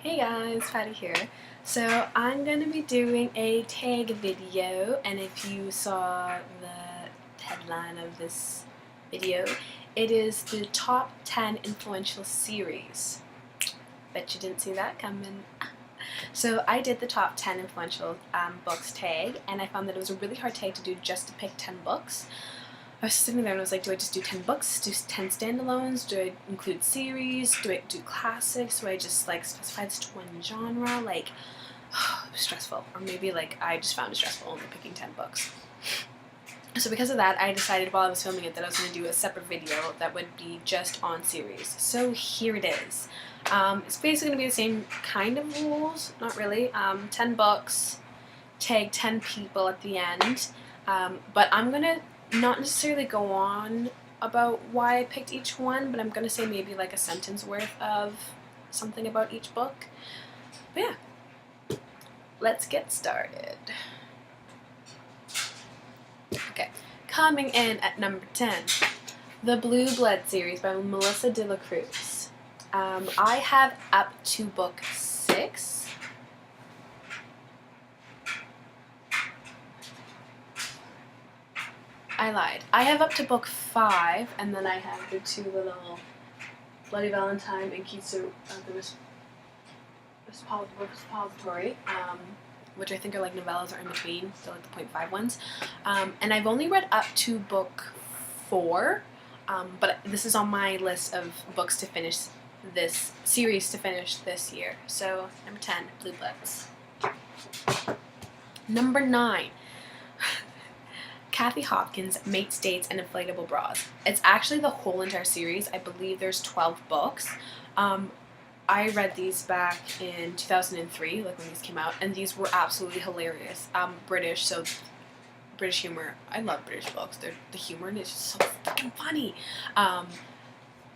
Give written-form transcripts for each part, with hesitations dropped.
Hey guys, Patty here. So I'm going to be doing a tag video, and if you saw the headline of this video, it is the top 10 influential series. Bet you didn't see that coming. So I did the top 10 influential books tag, and I found that it was a really hard tag to do just to pick 10 books. I was sitting there and I was like, do I just do 10 books, do 10 standalones, do I include series, do I do classics, do I just like specify this to one genre, like, it was stressful, or maybe like I just found it stressful only picking 10 books. So because of that, I decided while I was filming it that I was going to do a separate video that would be just on series. So here it is. It's basically going to be the same kind of rules, not really, 10 books, tag 10 people at the end, but I'm going to not necessarily go on about why I picked each one, but I'm going to say maybe like a sentence worth of something about each book. But yeah, let's get started. Okay, coming in at number 10, The Blue Blood series by Melissa de la Cruz. I have up to book 6. I lied. I have up to book 5, and then I have the 2 little Bloody Valentine and Keats the Repository, which I think are like novellas or in between, so like the .5 ones. And I've only read up to book 4, but this is on my list of books to finish this series to finish this year. So number 10, Blue Bloods. Number 9. Kathy Hopkins, Mates, Dates, and Inflatable Bras. It's actually the whole entire series. I believe there's 12 books. I read these back in 2003, like when these came out, and these were absolutely hilarious. British, so British humor. I love British books. The humor in it is just so fucking funny.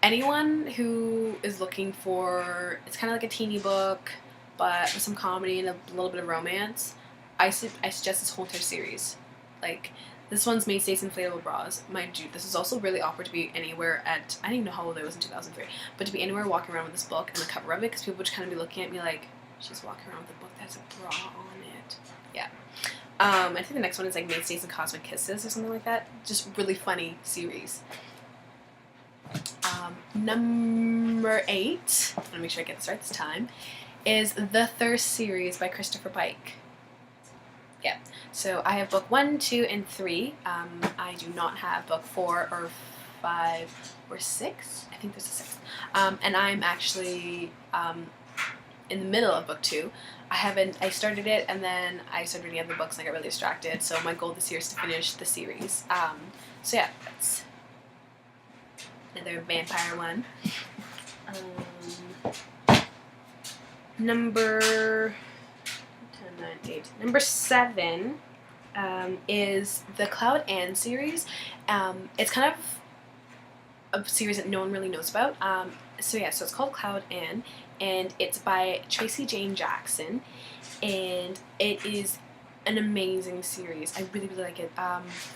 Anyone who is looking for, it's kind of like a teeny book, but with some comedy and a little bit of romance, I suggest this whole entire series. Like, this one's Mates, Dates, Inflatable Bras. Mind you, this is also really awkward to be anywhere at, I didn't even know how old I was in 2003, but to be anywhere walking around with this book and the cover of it, because people would kind of be looking at me like, she's walking around with a book that has a bra on it. Yeah. I think the next one is like Mates, Dates, and Cosmic Kisses or something like that. Just really funny series. Number 8, let me make sure I get this right this time, is The Thirst series by Christopher Pike. Yeah, so I have book 1, 2, and 3. I do not have book 4 or 5 or 6. I think there's a 6th. And I'm actually in the middle of book 2. I started it, and then I started reading other books and I got really distracted. So my goal this year is to finish the series. So yeah, that's another vampire one. Number 7 is the Cloud Anne series. It's kind of a series that no one really knows about. So it's called Cloud Anne, and it's by Tracy Jane Jackson, and it is an amazing series. I really, really like it.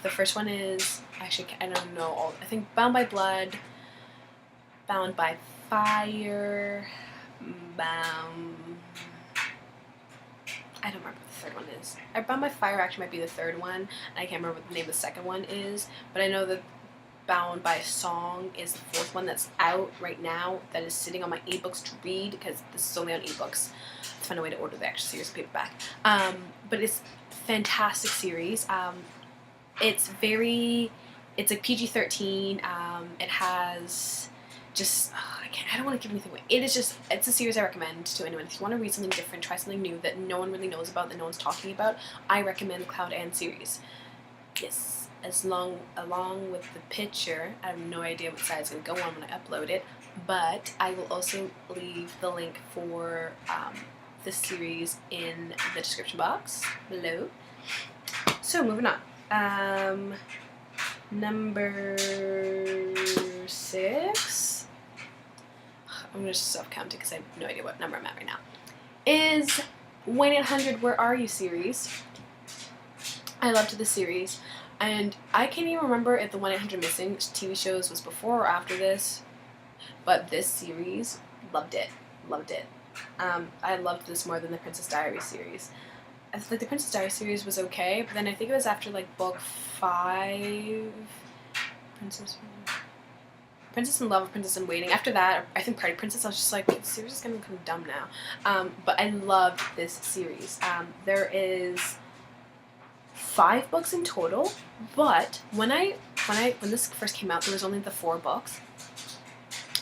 The first one is, actually, I don't know all, I think Bound by Blood, Bound by Fire, I don't remember what the third one is. Bound by Fire actually might be the third one, and I can't remember what the name of the second one is, but I know that Bound by Song is the 4th one that's out right now that is sitting on my ebooks to read, because this is only on ebooks. Let's find a way to order the actual series paperback. But it's a fantastic series. It's like PG-13. It has just, I don't want to give anything away. It's a series I recommend to anyone. If you want to read something different, try something new that no one really knows about, that no one's talking about, I recommend the Cloud Anne series. Yes, along with the picture. I have no idea what side it's going to go on when I upload it, but I will also leave the link for this series in the description box below. So moving on. Number 6. I'm going to stop counting because I have no idea what number I'm at right now. Is 1-800 Where Are You series. I loved the series, and I can't even remember if the 1-800 Missing TV shows was before or after this, but this series, loved it. I loved this more than the Princess Diaries series. I feel like the Princess Diaries series was okay, but then I think it was after like book 5, Princess in Love, Princess in Waiting. After that, I think Party Princess, I was just like, this series is gonna become dumb now. But I loved this series. There is 5 books in total, but when this first came out, there was only the 4 books.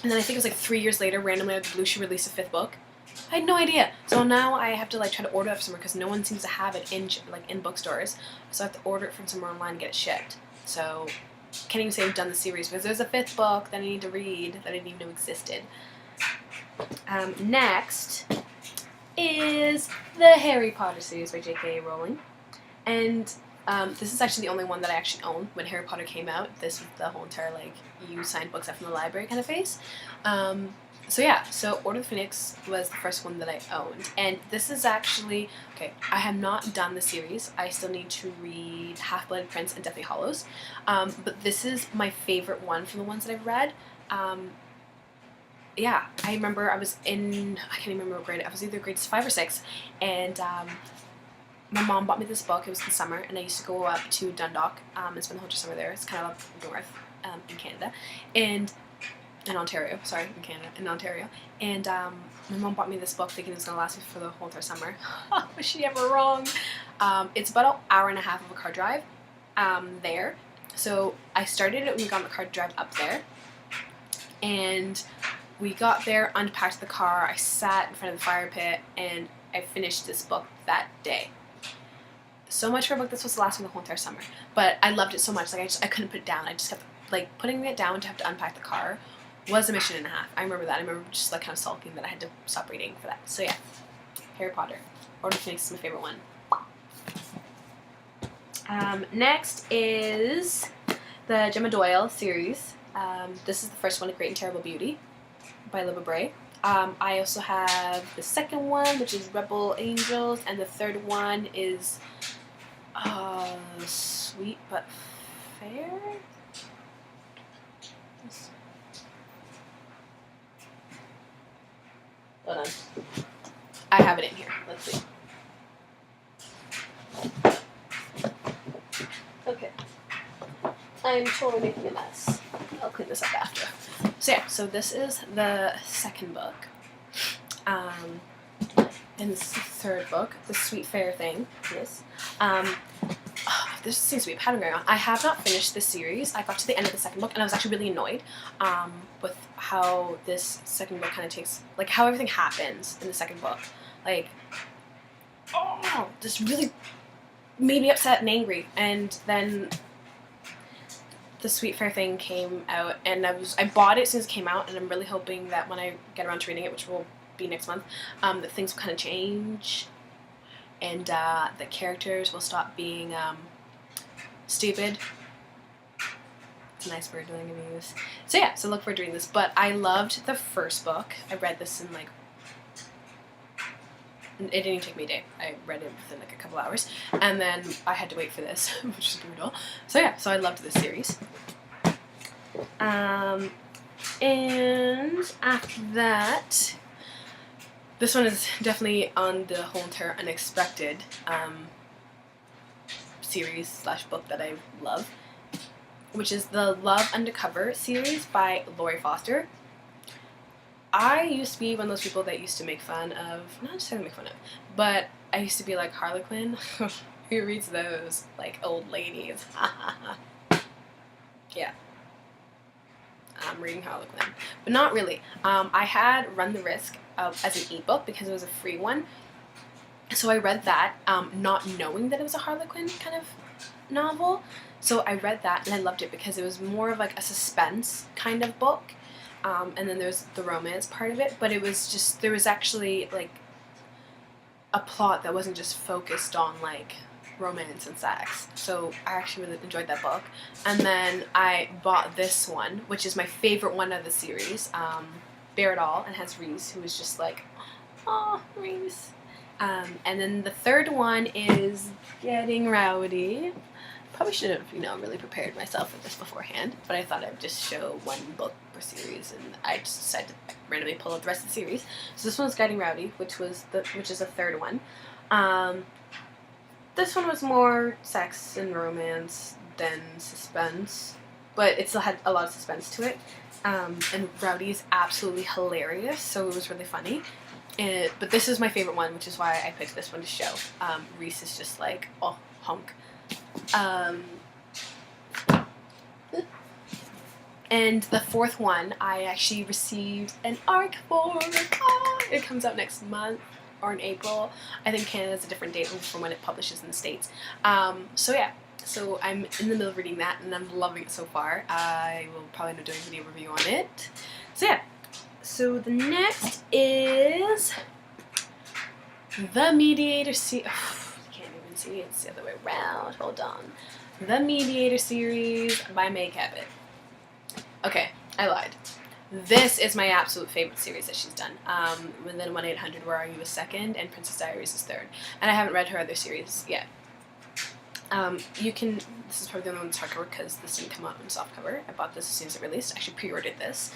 And then I think it was like 3 years later, randomly out of the blue, she released a 5th book. I had no idea. So now I have to like try to order it from somewhere because no one seems to have it in bookstores. So I have to order it from somewhere online and get it shipped. So can't even say I've done the series because there's a 5th book that I need to read that I didn't even know existed. Next is the Harry Potter series by J.K. Rowling. And this is actually the only one that I actually own. When Harry Potter came out, this was the whole entire like you signed books up from the library kind of phase. So yeah, so Order of the Phoenix was the first one that I owned. And this is actually, okay, I have not done the series. I still need to read Half-Blood Prince and Deathly Hallows. But this is my favorite one from the ones that I've read. Yeah, I remember I can't even remember what grade, I was either grades 5 or 6, and my mom bought me this book. It was in summer, and I used to go up to Dundalk and spend the whole summer there. It's kind of up north in Canada, and in Ontario, sorry, in Ontario. And my mom bought me this book thinking it was going to last me for the whole entire summer. Was she ever wrong? It's about an hour and a half of a car drive there. So I started it when we got on the car drive up there, and we got there, unpacked the car, I sat in front of the fire pit, and I finished this book that day. So much for a book that's supposed to last me the whole entire summer. But I loved it so much, like I couldn't put it down. I just kept, like, putting it down to have to unpack the car was a mission and a half. I remember that. I remember just, like, kind of sulking that I had to stop reading for that. So, yeah. Harry Potter. Order of the Phoenix is my favorite one. Next is the Gemma Doyle series. This is the first one, A Great and Terrible Beauty by Libba Bray. I also have the second one, which is Rebel Angels, and the third one is Sweet But Fair? Hold on. I have it in here. Let's see. Okay. I'm totally making a mess. I'll clean this up after. So yeah, so this is the second book. And this is the third book, The Sweet Fair Thing. Yes. There seems to be a pattern going on. I have not finished this series. I got to the end of the second book, and I was actually really annoyed with how this second book kind of takes, like, how everything happens in the second book. Like, oh, this really made me upset and angry. And then The Sweet Fair Thing came out, and I bought it as soon as it came out, and I'm really hoping that when I get around to reading it, which will be next month, that things will kind of change, and the characters will stop being stupid. It's a nice word that I'm going to use. So yeah, so look forward to reading this. But I loved the first book. I read this in like, it didn't even take me a day. I read it within like a couple hours. And then I had to wait for this, which is brutal. So yeah, so I loved this series. And after that, this one is definitely on the whole entire unexpected series slash book that I love, which is the Love Undercover series by Lori Foster. I used to be one of those people that used to make fun of, not just make fun of, but I used to be like, Harlequin? Who reads those? Like, old ladies. Yeah. I'm reading Harlequin. But not really. I had Run the Risk as an ebook because it was a free one. So I read that, not knowing that it was a Harlequin kind of novel. So I read that and I loved it because it was more of like a suspense kind of book. And then there's the romance part of it, but it was just, there was actually like a plot that wasn't just focused on like romance and sex. So I actually really enjoyed that book. And then I bought this one, which is my favorite one of the series, Bear It All, and has Reese, who is just like, oh, Reese. And then the third one is Getting Rowdy. Probably should have, really prepared myself for this beforehand, but I thought I'd just show one book per series, and I just decided to randomly pull up the rest of the series. So this one's Guiding Rowdy, which is the third one. This one was more sex and romance than suspense, but it still had a lot of suspense to it. And Rowdy is absolutely hilarious, so it was really funny. But this is my favorite one, which is why I picked this one to show. Reese is just like, oh, honk. And the fourth one, I actually received an ARC for. It comes out next month, or in April. I think Canada's a different date from when it publishes in the States. So yeah, so I'm in the middle of reading that, and I'm loving it so far. I will probably end up doing a video review on it. So yeah, so the next is the Mediator series. Can't even see, it's the other way around. Hold on. The Mediator series by May Cabot. Okay, I lied. This is my absolute favorite series that she's done. And then 1-800 Where Are You is second, and Princess Diaries is third. And I haven't read her other series yet. This is probably the only one that's hardcover because this didn't come out in softcover. I bought this as soon as it released. I actually pre-ordered this.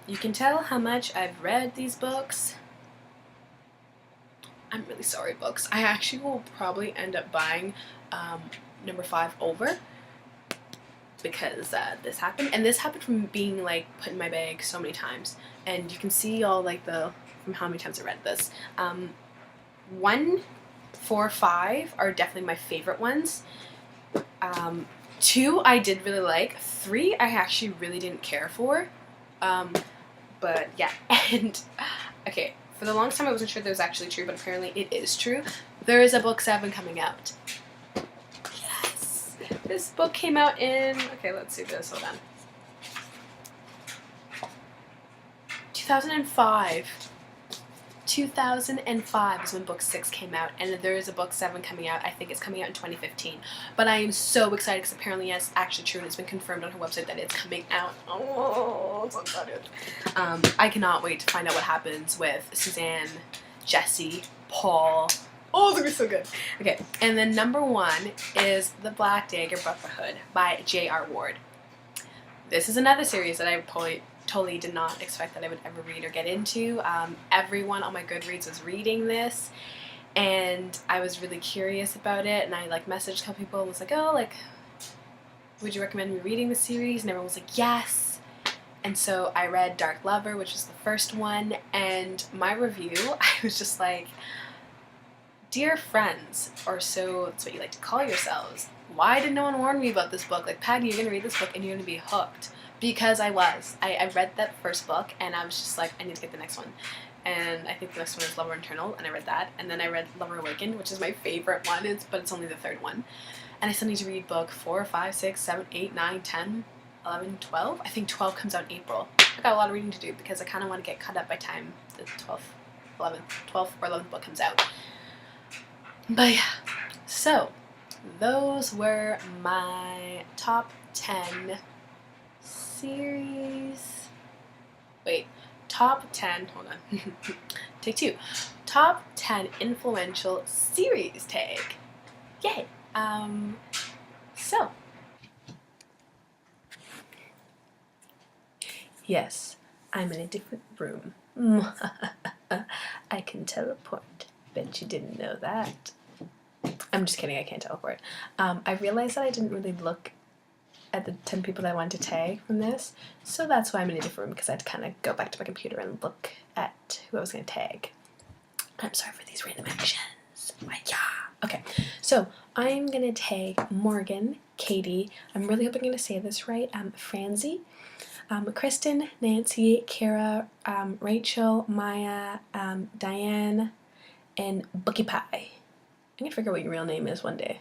You can tell how much I've read these books. I'm really sorry, books. I actually will probably end up buying number 5 over, because this happened, and this happened from being like put in my bag so many times, and you can see all like from how many times I read this. 1, 4, 5 are definitely my favorite ones. 2 I did really like. 3 I actually really didn't care for. But yeah, and okay, for the longest time I wasn't sure that was actually true, but apparently it is true. There is a book 7 coming out. This book came out in, okay, let's see this, hold on. 2005. 2005 is when book 6 came out, and there is a book 7 coming out. I think it's coming out in 2015. But I am so excited because apparently it's actually true, and it's been confirmed on her website that it's coming out. Oh, I'm so excited. I cannot wait to find out what happens with Suzanne, Jesse, Paul. Oh, it's going to be so good. Okay, and then number 1 is The Black Dagger Brotherhood by J.R. Ward. This is another series that I totally did not expect that I would ever read or get into. Everyone on my Goodreads was reading this, and I was really curious about it, and I like messaged a couple people and was like, oh, like, would you recommend me reading the series? And everyone was like, yes. And so I read Dark Lover, which was the first one, and my review, I was just like, dear friends, or so that's what you like to call yourselves, why did no one warn me about this book? Like, Patty, you're going to read this book and you're going to be hooked. Because I was. I read that first book and I was just like, I need to get the next one. And I think the next one is Lover Eternal, and I read that. And then I read Lover Awakened, which is my favorite one, but it's only the third one. And I still need to read book 4, 5, 6, 7, 8, 9, 10, 11, 12. I think 12 comes out in April. I got a lot of reading to do because I kind of want to get caught up by time the 12th or 11th book comes out. But yeah, so those were my top 10 series. Wait, top 10, hold on. Take 2. Top 10 influential series tag. Yay. So. Yes, I'm in a different room. I can teleport. Bet you didn't know that. I'm just kidding, I can't teleport. I realized that I didn't really look at the 10 people that I wanted to tag from this, so that's why I'm in a different room, because I had to kind of go back to my computer and look at who I was going to tag. I'm sorry for these random actions. Yeah. Okay, so I'm going to tag Morgan, Katie, I'm really hoping I'm going to say this right, Franzi, Kristen, Nancy, Kara, Rachel, Maya, Diane, and Bookie Pie. I'm going to figure out what your real name is one day,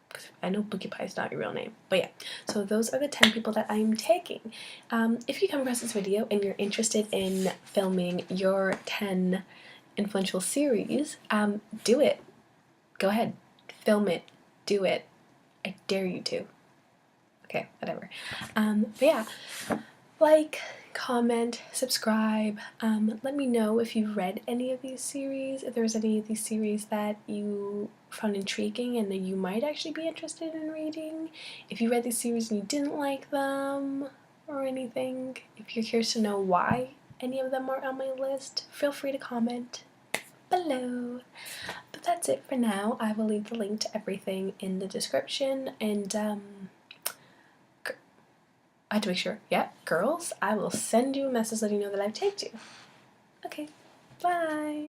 because I know Bookie Pie is not your real name. But yeah, so those are the 10 people that I'm tagging. If you come across this video and you're interested in filming your 10 influential series, do it. Go ahead. Film it. Do it. I dare you to. Okay, whatever. But yeah, like, comment, subscribe, let me know if you've read any of these series, if there's any of these series that you found intriguing and that you might actually be interested in reading. If you read these series and you didn't like them, or anything. If you're curious to know why any of them are on my list, feel free to comment below. But that's it for now. I will leave the link to everything in the description, and I had to make sure. Yeah, girls, I will send you a message letting you know that I've tagged you. Okay, bye!